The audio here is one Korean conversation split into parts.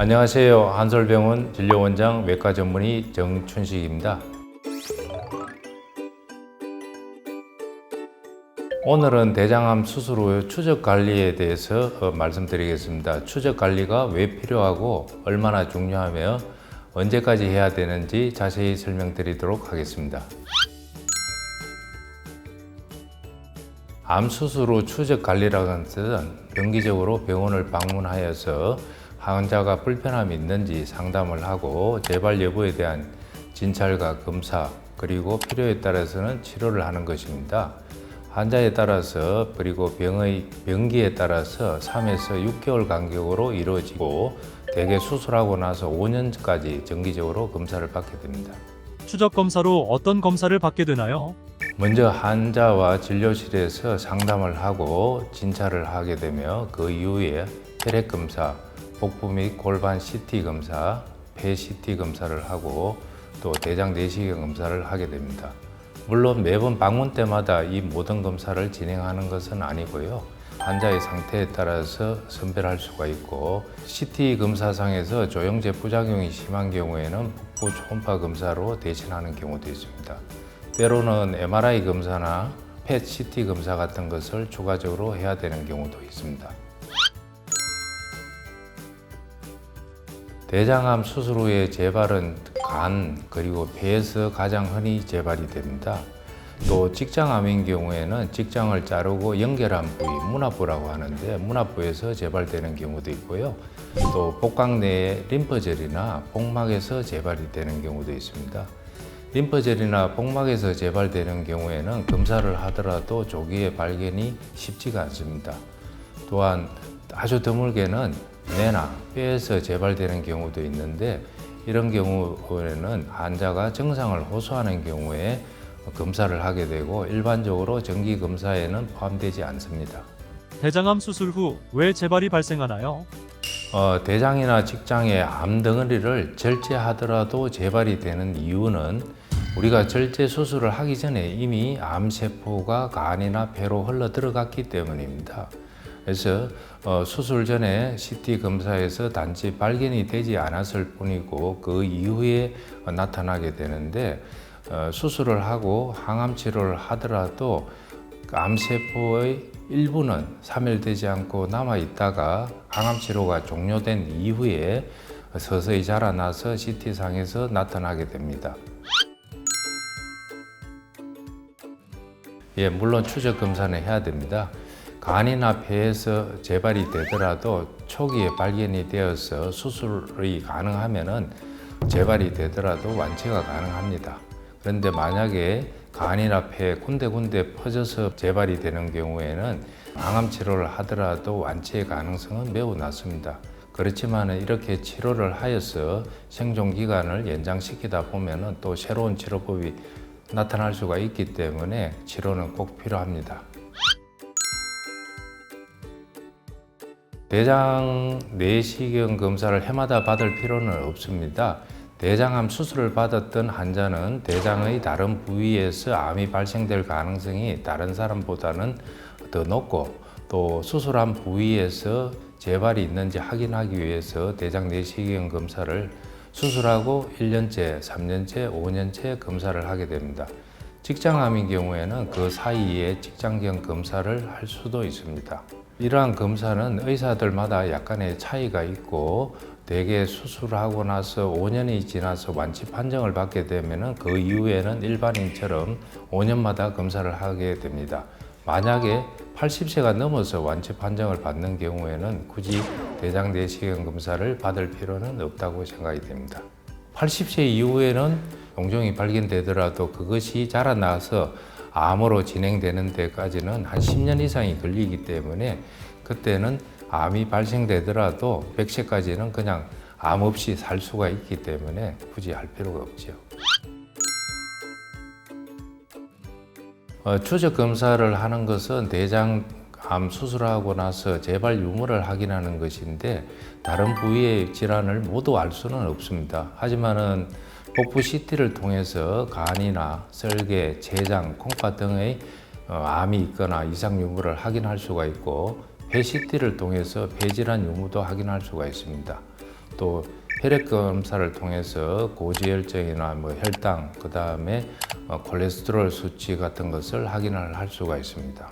안녕하세요. 한솔병원 진료원장 외과 전문의 정춘식입니다. 오늘은 대장암 수술 후 추적 관리에 대해서 말씀드리겠습니다. 추적 관리가 왜 필요하고 얼마나 중요하며 언제까지 해야 되는지 자세히 설명드리도록 하겠습니다. 암 수술 후 추적 관리라는 것은 정기적으로 병원을 방문하여서 환자가 불편함이 있는지 상담을 하고 재발 여부에 대한 진찰과 검사, 그리고 필요에 따라서는 치료를 하는 것입니다. 환자에 따라서 그리고 병의 병기에 따라서 3에서 6개월 간격으로 이루어지고 대개 수술하고 나서 5년까지 정기적으로 검사를 받게 됩니다. 추적 검사로 어떤 검사를 받게 되나요? 먼저 환자와 진료실에서 상담을 하고 진찰을 하게 되며 그 이후에 혈액 검사, 복부 및 골반 CT 검사, 폐 CT 검사를 하고 또 대장 내시경 검사를 하게 됩니다. 물론 매번 방문 때마다 이 모든 검사를 진행하는 것은 아니고요. 환자의 상태에 따라서 선별할 수가 있고 CT 검사상에서 조영제 부작용이 심한 경우에는 복부 초음파 검사로 대신하는 경우도 있습니다. 때로는 MRI 검사나 PET CT 검사 같은 것을 추가적으로 해야 되는 경우도 있습니다. 대장암 수술 후에 재발은 간 그리고 폐에서 가장 흔히 재발이 됩니다. 또 직장암인 경우에는 직장을 자르고 연결한 부위, 문화부라고 하는데 문화부에서 재발되는 경우도 있고요. 또 복강 내에 림프절이나 복막에서 재발이 되는 경우도 있습니다. 림프절이나 복막에서 재발되는 경우에는 검사를 하더라도 조기에 발견이 쉽지가 않습니다. 또한 아주 드물게는 뇌나 뼈에서 재발되는 경우도 있는데 이런 경우에는 환자가 증상을 호소하는 경우에 검사를 하게 되고 일반적으로 정기 검사에는 포함되지 않습니다. 대장암 수술 후 왜 재발이 발생하나요? 대장이나 직장의 암 덩어리를 절제하더라도 재발이 되는 이유는 우리가 절제 수술을 하기 전에 이미 암세포가 간이나 폐로 흘러 들어갔기 때문입니다. 그래서 수술 전에 CT 검사에서 단지 발견이 되지 않았을 뿐이고 그 이후에 나타나게 되는데 수술을 하고 항암 치료를 하더라도 암세포의 일부는 사멸되지 않고 남아 있다가 항암 치료가 종료된 이후에 서서히 자라나서 CT상에서 나타나게 됩니다. 예, 물론 추적 검사는 해야 됩니다. 간이나 폐에서 재발이 되더라도 초기에 발견이 되어서 수술이 가능하면은 재발이 되더라도 완치가 가능합니다. 그런데 만약에 간이나 폐 군데군데 퍼져서 재발이 되는 경우에는 항암 치료를 하더라도 완치의 가능성은 매우 낮습니다. 그렇지만 이렇게 치료를 하여서 생존 기간을 연장시키다 보면은 또 새로운 치료법이 나타날 수가 있기 때문에 치료는 꼭 필요합니다. 대장 내시경 검사를 해마다 받을 필요는 없습니다. 대장암 수술을 받았던 환자는 대장의 다른 부위에서 암이 발생될 가능성이 다른 사람보다는 더 높고 또 수술한 부위에서 재발이 있는지 확인하기 위해서 대장 내시경 검사를 수술하고 1년째, 3년째, 5년째 검사를 하게 됩니다. 직장암인 경우에는 그 사이에 직장경 검사를 할 수도 있습니다. 이러한 검사는 의사들마다 약간의 차이가 있고 대개 수술하고 나서 5년이 지나서 완치 판정을 받게 되면 그 이후에는 일반인처럼 5년마다 검사를 하게 됩니다. 만약에 80세가 넘어서 완치 판정을 받는 경우에는 굳이 대장 내시경 검사를 받을 필요는 없다고 생각이 됩니다. 80세 이후에는 용종이 발견되더라도 그것이 자라나서 암으로 진행되는 데까지는 한 10년 이상이 걸리기 때문에 그때는 암이 발생되더라도 100세까지는 그냥 암 없이 살 수가 있기 때문에 굳이 할 필요가 없죠. 추적 검사를 하는 것은 대장암 수술하고 나서 재발 유무를 확인하는 것인데 다른 부위의 질환을 모두 알 수는 없습니다. 하지만은 복부 CT를 통해서 간이나 썰개, 췌장, 콩팥 등의 암이 있거나 이상 유무를 확인할 수가 있고 폐 CT를 통해서 폐질환 유무도 확인할 수가 있습니다. 또 혈액 검사를 통해서 고지혈증이나 혈당, 그 다음에 콜레스테롤 수치 같은 것을 확인을 할 수가 있습니다.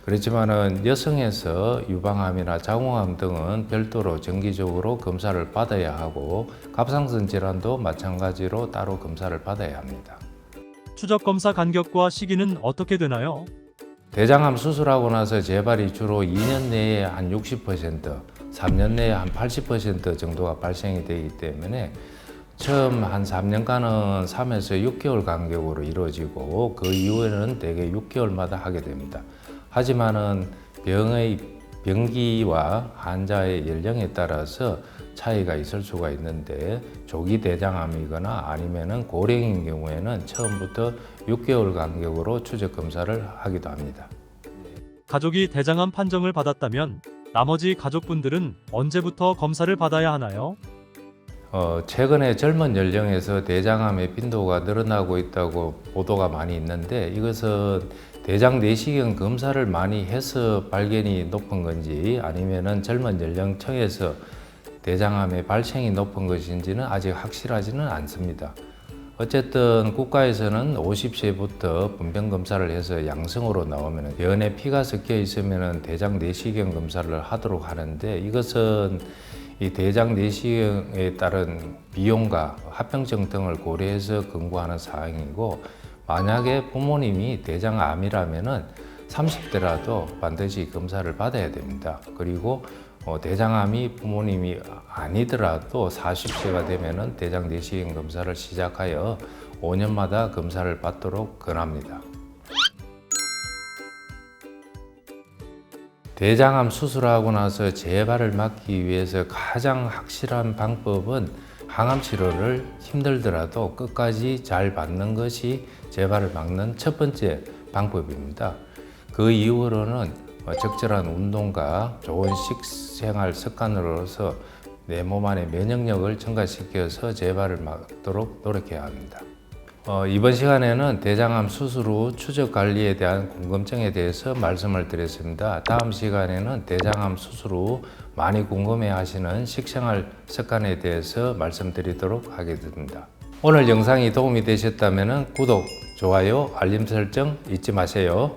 그렇지만은 여성에서 유방암이나 자궁암 등은 별도로 정기적으로 검사를 받아야 하고 갑상선 질환도 마찬가지로 따로 검사를 받아야 합니다. 추적 검사 간격과 시기는 어떻게 되나요? 대장암 수술하고 나서 재발이 주로 2년 내에 한 60%, 3년 내에 한 80% 정도가 발생이 되기 때문에 처음 한 3년간은 3에서 6개월 간격으로 이루어지고 그 이후에는 대개 6개월마다 하게 됩니다. 하지만은 병의 병기와 환자의 연령에 따라서 차이가 있을 수가 있는데 조기 대장암이거나 아니면은 고령인 경우에는 처음부터 6개월 간격으로 추적 검사를 하기도 합니다. 가족이 대장암 판정을 받았다면 나머지 가족분들은 언제부터 검사를 받아야 하나요? 최근에 젊은 연령에서 대장암의 빈도가 늘어나고 있다고 보도가 많이 있는데 이것은 대장 내시경 검사를 많이 해서 발견이 높은 건지 아니면은 젊은 연령층에서 대장암의 발생이 높은 것인지는 아직 확실하지는 않습니다. 어쨌든 국가에서는 50세부터 분변 검사를 해서 양성으로 나오면 변에 피가 섞여 있으면 대장 내시경 검사를 하도록 하는데 이것은 이 대장 내시경에 따른 비용과 합병증 등을 고려해서 권고하는 사항이고 만약에 부모님이 대장암이라면은 30대라도 반드시 검사를 받아야 됩니다. 그리고 대장암이 부모님이 아니더라도 40세가 되면은 대장 내시경 검사를 시작하여 5년마다 검사를 받도록 권합니다. 대장암 수술하고 나서 재발을 막기 위해서 가장 확실한 방법은 항암 치료를 힘들더라도 끝까지 잘 받는 것이 재발을 막는 첫 번째 방법입니다. 그 이후로는 적절한 운동과 좋은 식생활 습관으로서 내 몸 안의 면역력을 증가시켜서 재발을 막도록 노력해야 합니다. 이번 시간에는 대장암 수술 후 추적 관리에 대한 궁금증에 대해서 말씀을 드렸습니다. 다음 시간에는 대장암 수술 후 많이 궁금해 하시는 식생활 습관에 대해서 말씀드리도록 하겠습니다. 오늘 영상이 도움이 되셨다면 구독, 좋아요, 알림 설정 잊지 마세요.